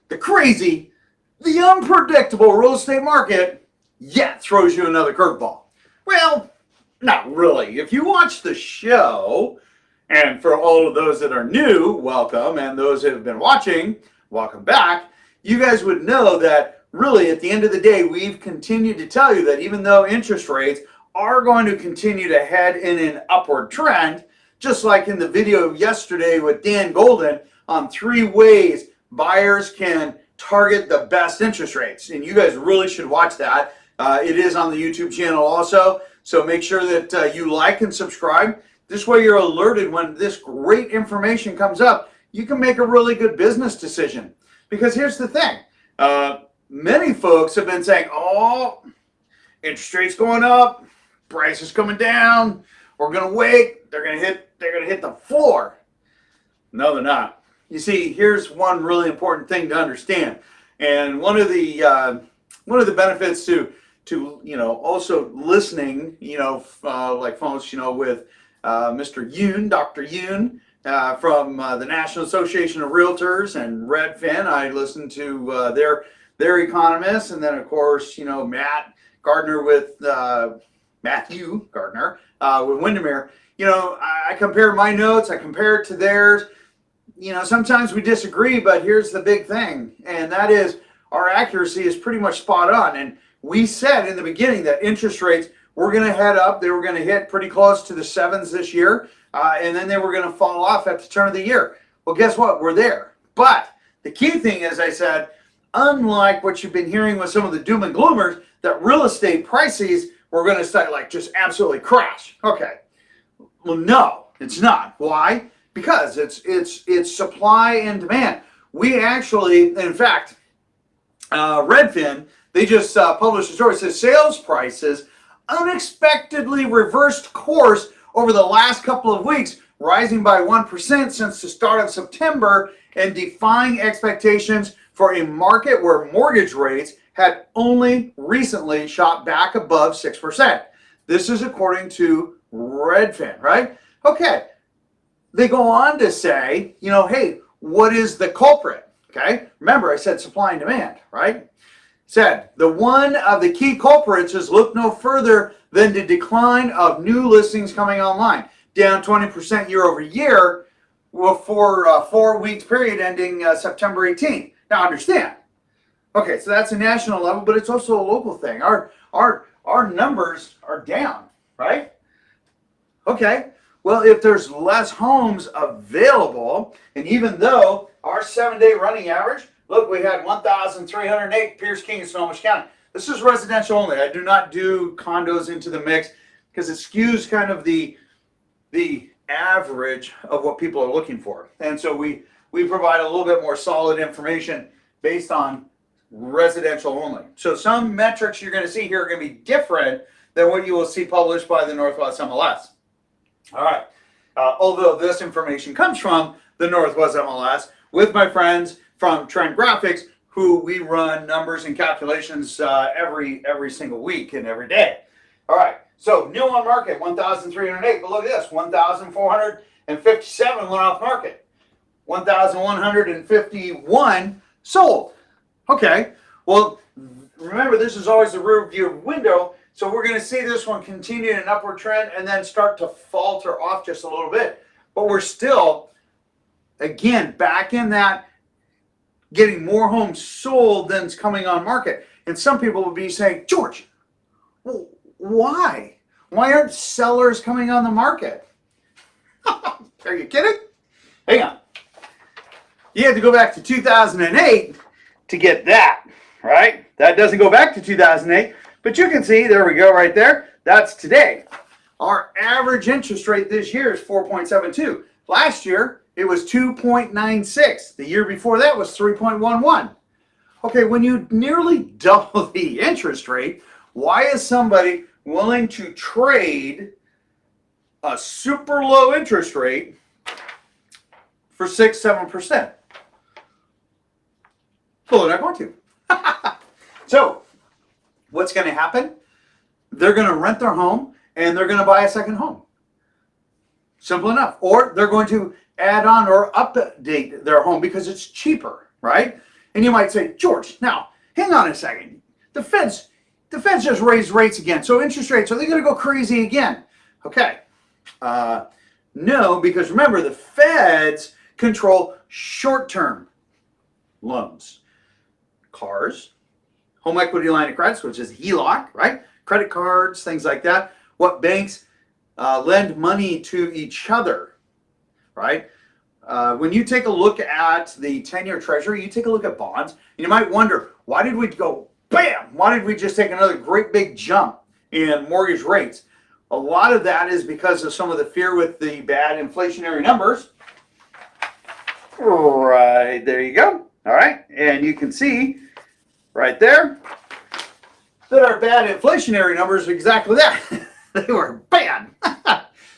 The crazy, the unpredictable real estate market yet throws you another curveball. Well, not really. If you watch the show, and for all of those that are new, welcome, and those that have been watching, welcome back, you guys would know that really at the end of the day, we've continued to tell you that even though interest rates are going to continue to head in an upward trend, just like in the video yesterday with Dan Golden on 3 ways buyers can target the best interest rates. And you guys really should watch that. It is on the YouTube channel also. So make sure that you like and subscribe. This way you're alerted when this great information comes up. You can make a really good business decision. Because here's the thing. Many folks have been saying, oh, interest rates going up, prices coming down, we're going to wait, they're going to hit the floor. No, they're not. You see, here's one really important thing to understand, and one of the benefits to also listening, like folks, with Mr. Yoon, Dr. Yoon, from the National Association of Realtors and Redfin. I listen to their economists, and then of course Matt Gardner with Matthew Gardner with Windermere. I compare my notes, I compare it to theirs. Sometimes we disagree, but here's the big thing, and that is our accuracy is pretty much spot on. And we said in the beginning that interest rates were going to head up. They were going to hit pretty close to the 7s this year, and then they were going to fall off at the turn of the year. Well, guess what? We're there. But the key thing, as I said, unlike what you've been hearing with some of the doom and gloomers, that real estate prices were going to start just absolutely crash. Okay. Well, no, it's not. Why? Because it's supply and demand. We actually, in fact, Redfin, they just published a story that says sales prices unexpectedly reversed course over the last couple of weeks, rising by 1% since the start of September and defying expectations for a market where mortgage rates had only recently shot back above 6%. This is according to Redfin, right? Okay. They go on to say, hey, what is the culprit? Okay. Remember, I said supply and demand, right? Said the one of the key culprits is look no further than the decline of new listings coming online, down 20% year over year for a 4 week period ending September 18th. Now understand. Okay, so that's a national level, but it's also a local thing. Our numbers are down, right? Okay. Well, if there's less homes available, and even though our 7-day running average, look, we had 1,308 Pierce, King, and Snohomish County. This is residential only. I do not do condos into the mix because it skews kind of the average of what people are looking for. And so we provide a little bit more solid information based on residential only. So some metrics you're going to see here are going to be different than what you will see published by the Northwest MLS. All right. Although this information comes from the Northwest MLS with my friends from Trend Graphics, who we run numbers and calculations every single week and every day. All right. So new on market, 1,308. But look at this, 1,457 went off market. 1,151 sold. Okay. Well, remember, this is always the rear view window. So we're going to see this one continue in an upward trend and then start to falter off just a little bit. But we're still, again, back in that getting more homes sold than's coming on market. And some people will be saying, George, well, why? Why aren't sellers coming on the market? Are you kidding? Hang on. You have to go back to 2008 to get that, right? That doesn't go back to 2008. But you can see, there we go right there. That's today. Our average interest rate this year is 4.72. Last year, it was 2.96. The year before that was 3.11. Okay, when you nearly double the interest rate, why is somebody willing to trade a super low interest rate for 6-7%? Well, they're not going to. So, what's going to happen? they're going to rent their home and they're going to buy a second home. Simple enough. Or they're going to add on or update their home because it's cheaper, right? And you might say, George, now, hang on a second. The Fed's just raised rates again. So interest rates, are they going to go crazy again? Okay. No, because remember, the Feds control short-term loans. Cars, home equity line of credits, which is HELOC, right? Credit cards, things like that. What banks lend money to each other, right? When you take a look at the 10-year Treasury, you take a look at bonds, and you might wonder, why did we go bam? Why did we just take another great big jump in mortgage rates? A lot of that is because of some of the fear with the bad inflationary numbers. Right, there you go. All right, and you can see right there that our bad inflationary numbers are exactly that. They were bad.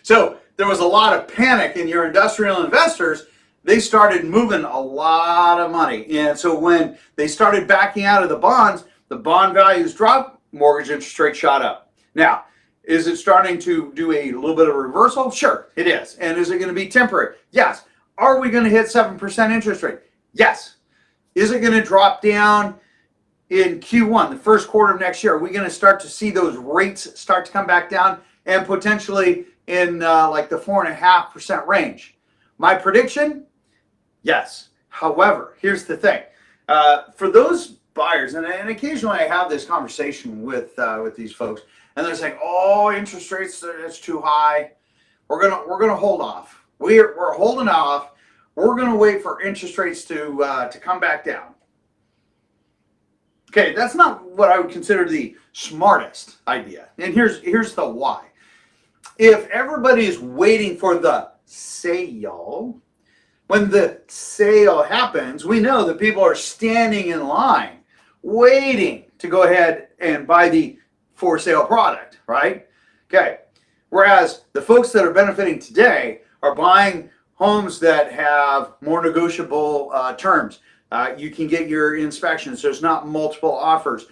So there was a lot of panic in your industrial investors. They started moving a lot of money. And so when they started backing out of the bonds, the bond values dropped, mortgage interest rates shot up. Now, is it starting to do a little bit of a reversal? Sure, it is. And is it going to be temporary? Yes. Are we going to hit 7% interest rate? Yes. Is it going to drop down in Q1, the first quarter of next year? Are we going to start to see those rates start to come back down and potentially in like the 4.5% range? My prediction? Yes. However, here's the thing. For those buyers, and occasionally I have this conversation with these folks, and they're saying, "Oh, interest rates, it's too high. We're gonna hold off. We're holding off. We're gonna wait for interest rates to come back down." Okay, that's not what I would consider the smartest idea. And here's the why. If everybody is waiting for the sale, when the sale happens, we know that people are standing in line, waiting to go ahead and buy the for sale product, right? Okay. Whereas the folks that are benefiting today are buying homes that have more negotiable terms. You can get your inspections. There's not multiple offers.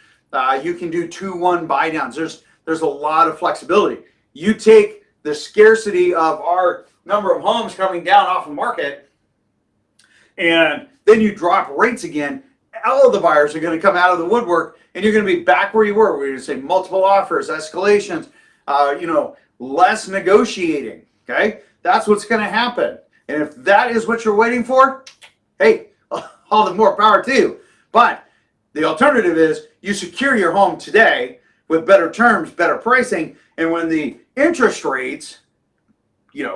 You can do 2-1 buy downs. There's a lot of flexibility. You take the scarcity of our number of homes coming down off the market, and then you drop rates again. All of the buyers are going to come out of the woodwork, and you're going to be back where you were. We're going to say multiple offers, escalations, less negotiating. Okay, that's what's going to happen. And if that is what you're waiting for, hey, all the more power to you. But the alternative is you secure your home today with better terms, better pricing, and when the interest rates,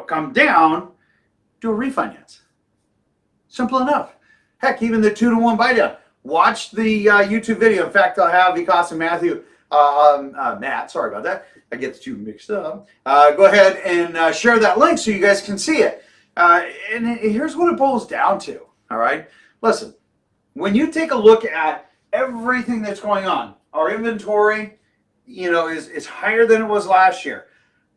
come down, do a refinance. Simple enough. Heck, even the 2-1 buy down. Watch the YouTube video. In fact, I'll have Vikas and Matt, sorry about that. I get the two mixed up. Go ahead and share that link so you guys can see it. And here's what it boils down to, all right? Listen, when you take a look at everything that's going on, our inventory, is higher than it was last year.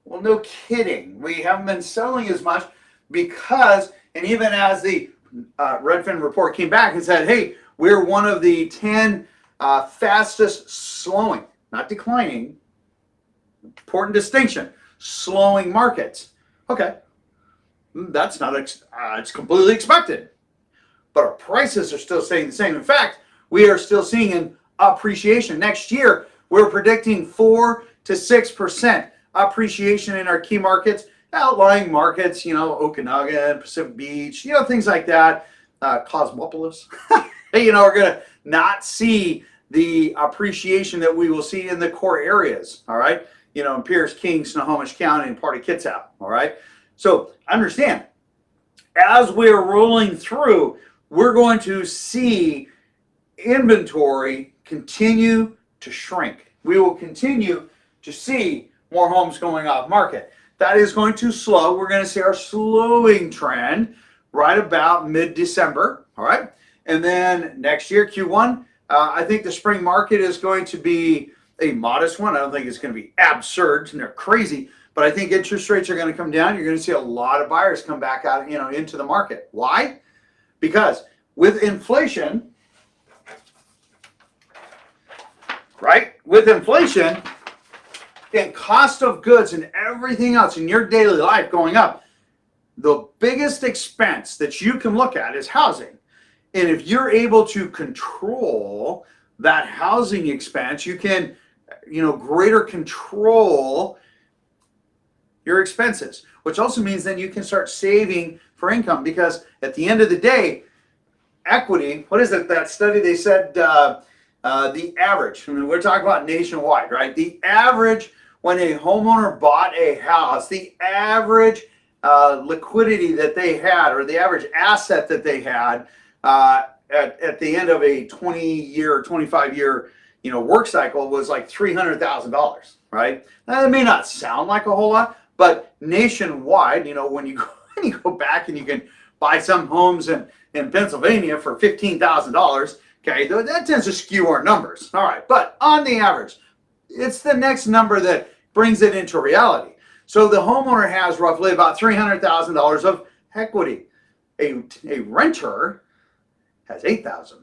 Well, no kidding. We haven't been selling as much because, and even as the Redfin report came back and said, hey, we're one of the 10 fastest slowing, not declining, important distinction, slowing markets. Okay, that's not, it's completely expected. But our prices are still staying the same. In fact, we are still seeing an appreciation. Next year, we're predicting 4 to 6% appreciation in our key markets, outlying markets, Okanagan, Pacific Beach, things like that, Cosmopolis. We're going to not see the appreciation that we will see in the core areas, all right? In Pierce, King, Snohomish County, and part of Kitsap, all right? So understand, as we're rolling through, we're going to see inventory continue to shrink. We will continue to see more homes going off market. That is going to slow. We're going to see our slowing trend right about mid-December, all right? And then next year, Q1, I think the spring market is going to be a modest one. I don't think it's going to be absurd and they're crazy, but I think interest rates are going to come down. You're going to see a lot of buyers come back out, into the market. Why? Because with inflation, right? With inflation, and cost of goods and everything else in your daily life going up, the biggest expense that you can look at is housing. And if you're able to control that housing expense, you can, greater control your expenses, which also means then you can start saving for income, because at the end of the day, equity, what is it, that study they said, the average, we're talking about nationwide, right? The average, when a homeowner bought a house, the average liquidity that they had, or the average asset that they had at the end of a 20-year, 25-year, work cycle was like $300,000, right? Now, that may not sound like a whole lot, but nationwide, when you go back and you can buy some homes in Pennsylvania for $15,000, okay, that tends to skew our numbers. All right, but on the average, it's the next number that brings it into reality. So the homeowner has roughly about $300,000 of equity. A renter has $8,000.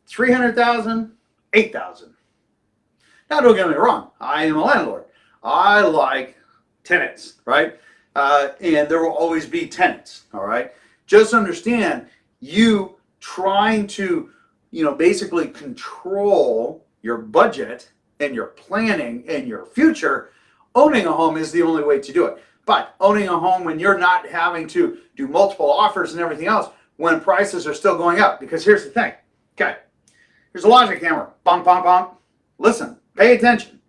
$300,000, $8,000. Now, don't get me wrong, I am a landlord. I like tenants, right? And there will always be tenants, all right? Just understand, you trying to, basically control your budget and your planning and your future, owning a home is the only way to do it. But owning a home when you're not having to do multiple offers and everything else, when prices are still going up, because here's the thing, okay, here's a logic hammer, bonk, bonk, bonk. Listen, pay attention.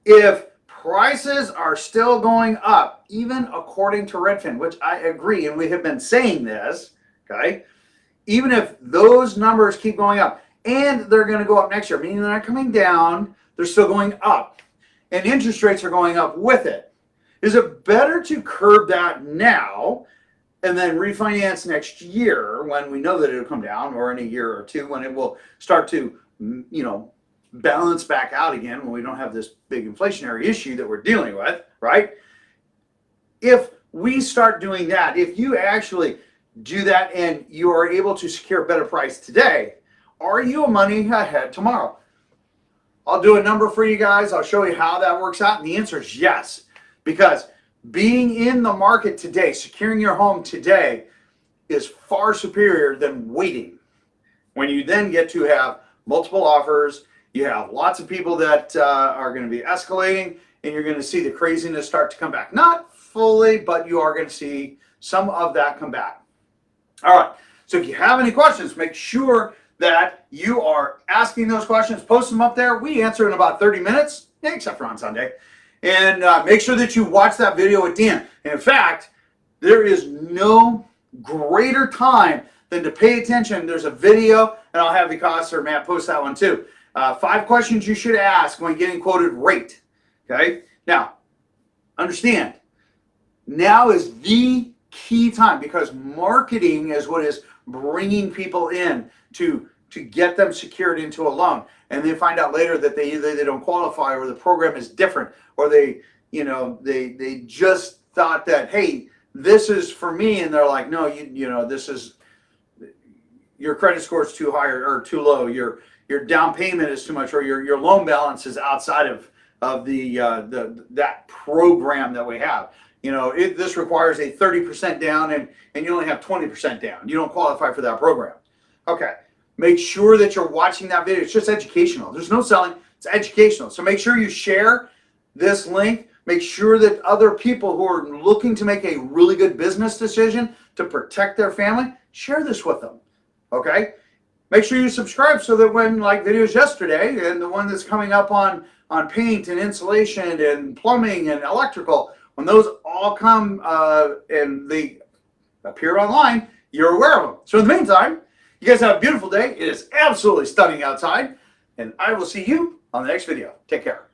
If prices are still going up, even according to Redfin, which I agree, and we have been saying this, okay, even if those numbers keep going up, and they're going to go up next year, meaning they're not coming down, they're still going up, and interest rates are going up with it, is it better to curb that now and then refinance next year when we know that it'll come down, or in a year or two when it will start to, balance back out again, when we don't have this big inflationary issue that we're dealing with, right? If we start doing that, if you actually do that and you are able to secure a better price today, are you money ahead tomorrow? I'll do a number for you guys. I'll show you how that works out. And the answer is yes, because being in the market today, securing your home today, is far superior than waiting. When you then get to have multiple offers, you have lots of people that are going to be escalating, and you're going to see the craziness start to come back. Not fully, but you are going to see some of that come back. All right, so if you have any questions, make sure that you are asking those questions. Post them up there. We answer in about 30 minutes, except for on Sunday. And make sure that you watch that video at the end. And in fact, there is no greater time than to pay attention. There's a video, and I'll have the cost, or Matt post that one too. 5 questions you should ask when getting quoted rate. Okay? Now, understand, now is the key time, because marketing is what is bringing people in to get them secured into a loan, and they find out later that they either they don't qualify, or the program is different, or they just thought that, hey, this is for me, and they're like, no, this is, your credit score is too high or too low, your down payment is too much, or your loan balance is outside of that program that we have. This requires a 30% down, and you only have 20% down. You don't qualify for that program. Okay, make sure that you're watching that video. It's just educational. There's no selling. It's educational. So make sure you share this link. Make sure that other people who are looking to make a really good business decision to protect their family, share this with them. Okay? Make sure you subscribe so that when, like videos yesterday and the one that's coming up on paint and insulation and plumbing and electrical, when those all come and they appear online, you're aware of them. So in the meantime, you guys have a beautiful day. It is absolutely stunning outside, and I will see you on the next video. Take care.